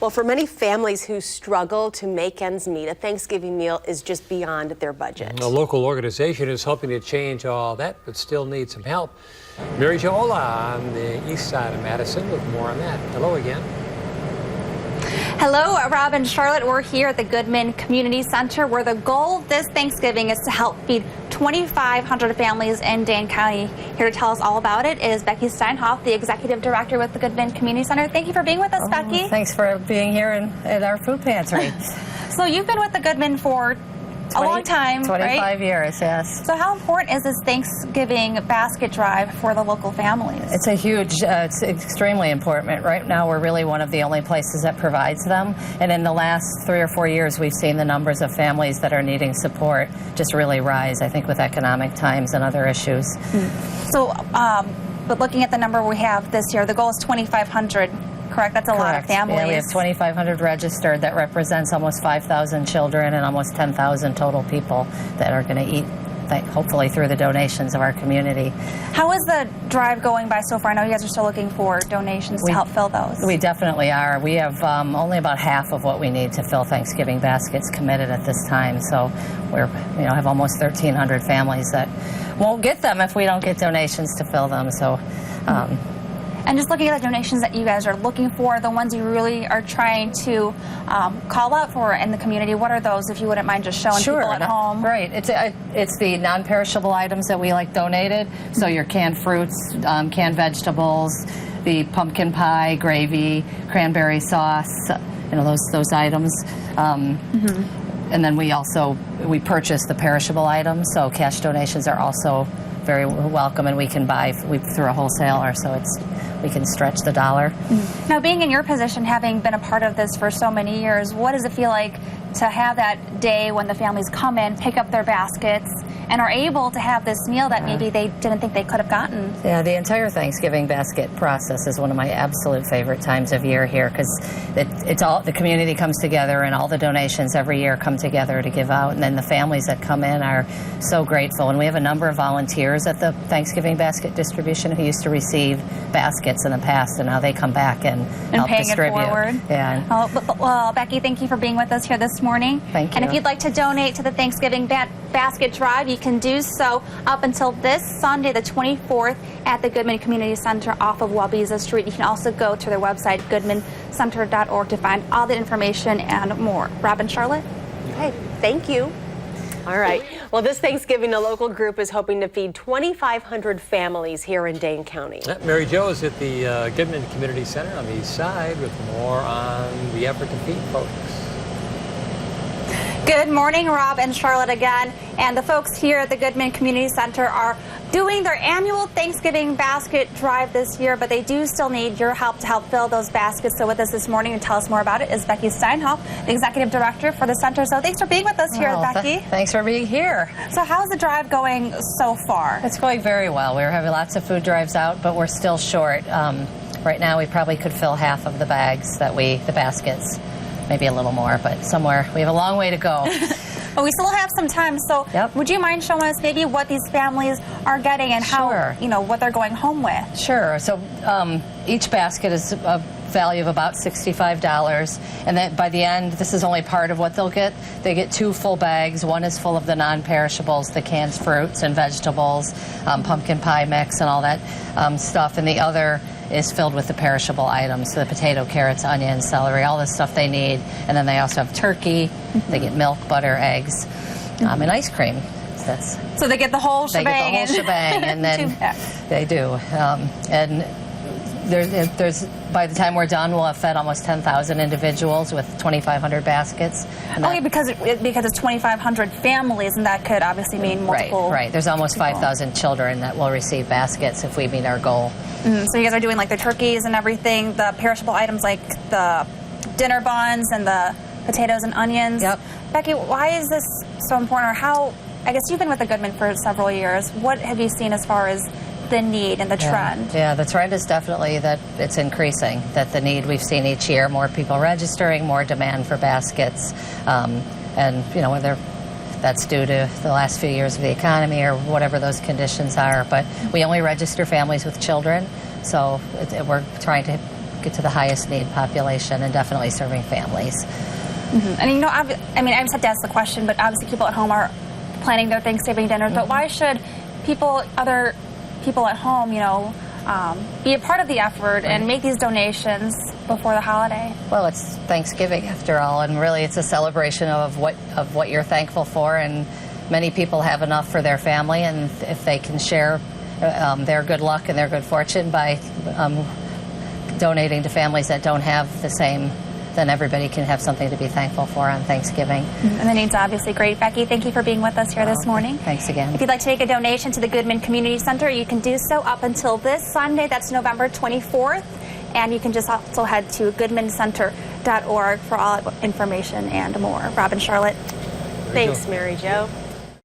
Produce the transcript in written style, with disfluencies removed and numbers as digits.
Well, for many families who struggle to make ends meet, a Thanksgiving meal is just beyond their budget. A local organization is hoping to change all that, but still needs some help. Mry Jo Ola on the east side of Madison with more on that. Hello again. Hello, Rob and Charlotte. We're here at the Goodman Community Center, where the goal of this Thanksgiving is to help feed 2,500 families in Dane County. Here to tell us all about it is Becky Steinhoff, the Executive Director with the Goodman Community Center. Thank you for being with us, Becky. Thanks for being here at our food pantry. So you've been with the Goodman for a long time, 25 right? years, yes. So how important is this Thanksgiving basket drive for the local families? It's a huge, it's extremely important. Right now, we're really one of the only places that provides them. And in the last 3 or 4 years, we've seen the numbers of families that are needing support just really rise, I think, with economic times and other issues. So, but looking at the number we have this year, the goal is 2,500. Correct? That's a lot of families. Yeah, we have 2,500 registered. That represents almost 5,000 children and almost 10,000 total people that are going to eat, hopefully, through the donations of our community. How is the drive going by so far? I know you guys are still looking for donations to help fill those. We definitely are. We have only about half of what we need to fill Thanksgiving baskets committed at this time. So we're, have almost 1,300 families that won't get them if we don't get donations to fill them. So. And just looking at the donations that you guys are looking for, the ones you really are trying to call out for in the community, what are those, if you wouldn't mind just showing people at home? Right. It's the non-perishable items that we like donated. So your canned fruits, canned vegetables, the pumpkin pie, gravy, cranberry sauce, those items. And then we purchase the perishable items, so cash donations are also very welcome, and we can buy through a wholesaler, so we can stretch the dollar. Now, being in your position, having been a part of this for so many years, what does it feel like to have that day when the families come in, pick up their baskets, and are able to have this meal that maybe they didn't think they could have gotten? Yeah, the entire Thanksgiving basket process is one of my absolute favorite times of year here, because the community comes together and all the donations every year come together to give out, and then the families that come in are so grateful. And we have a number of volunteers at the Thanksgiving basket distribution who used to receive baskets in the past, and now they come back and help distribute. Paying it forward. Yeah. Well, Becky, thank you for being with us here this morning. Thank you. And if you'd like to donate to the Thanksgiving basket drive, you can do so up until this Sunday, the 24th, at the Goodman Community Center off of Wabiza Street. You can also go to their website, goodmancenter.org, to find all the information and more. Rob and Charlotte? Okay, thank you. All right. Well, this Thanksgiving, a local group is hoping to feed 2,500 families here in Dane County. Mry Jo is at the Goodman Community Center on the east side with more on the effort to feed folks. Good morning, Rob and Charlotte again. And the folks here at the Goodman Community Center are doing their annual Thanksgiving basket drive this year, but they do still need your help to help fill those baskets. So with us this morning to tell us more about it is Becky Steinhoff, the Executive Director for the Center. So thanks for being with us here, Becky. Thanks for being here. So how's the drive going so far? It's going very well. We're having lots of food drives out, but we're still short. Right now we probably could fill half of the bags the baskets. Maybe a little more, but somewhere we have a long way to go. But we still have some time, so would you mind showing us maybe what these families are getting and how, what they're going home with? Sure. So each basket is a value of about $65, and then by the end, this is only part of what they'll get. They get 2 full bags. One is full of the non-perishables, the canned fruits and vegetables, pumpkin pie mix and all that stuff, and the other is filled with the perishable items, so the potato, carrots, onions, celery, all the stuff they need. And then they also have turkey, they get milk, butter, eggs, and ice cream. So they get the whole shebang. They get the whole shebang, and then they do. And there's by the time we're done, we'll have fed almost 10,000 individuals with 2,500 baskets. Okay, because it's 2,500 families, and that could obviously mean multiple. Right. There's almost 5,000 children that will receive baskets if we meet our goal. So you guys are doing like the turkeys and everything, the perishable items like the dinner buns and the potatoes and onions. Yep. Becky, why is this so important, or how? I guess you've been with the Goodman for several years. What have you seen as far as the need and the trend? Yeah, the trend is definitely that it's increasing, that the need we've seen each year, more people registering, more demand for baskets, and whether that's due to the last few years of the economy or whatever those conditions are, but we only register families with children, so we're trying to basket to the highest need population and definitely serving families. And you know, I just have to ask the question, but obviously people at home are planning their Thanksgiving dinners, but why should other people at home, you know, be a part of the effort and make these donations before the holiday? Well, it's Thanksgiving after all, and really it's a celebration of what you're thankful for, and many people have enough for their family, and if they can share their good luck and their good fortune by donating to families that don't have the same, then everybody can have something to be thankful for on Thanksgiving. And the need's obviously great. Becky, thank you for being with us here this morning. Thanks again. If you'd like to make a donation to the Goodman Community Center, you can do so up until this Sunday. That's November 24th. And you can just also head to goodmancenter.org for all information and more. Rob and Charlotte. Thanks, Mry Jo.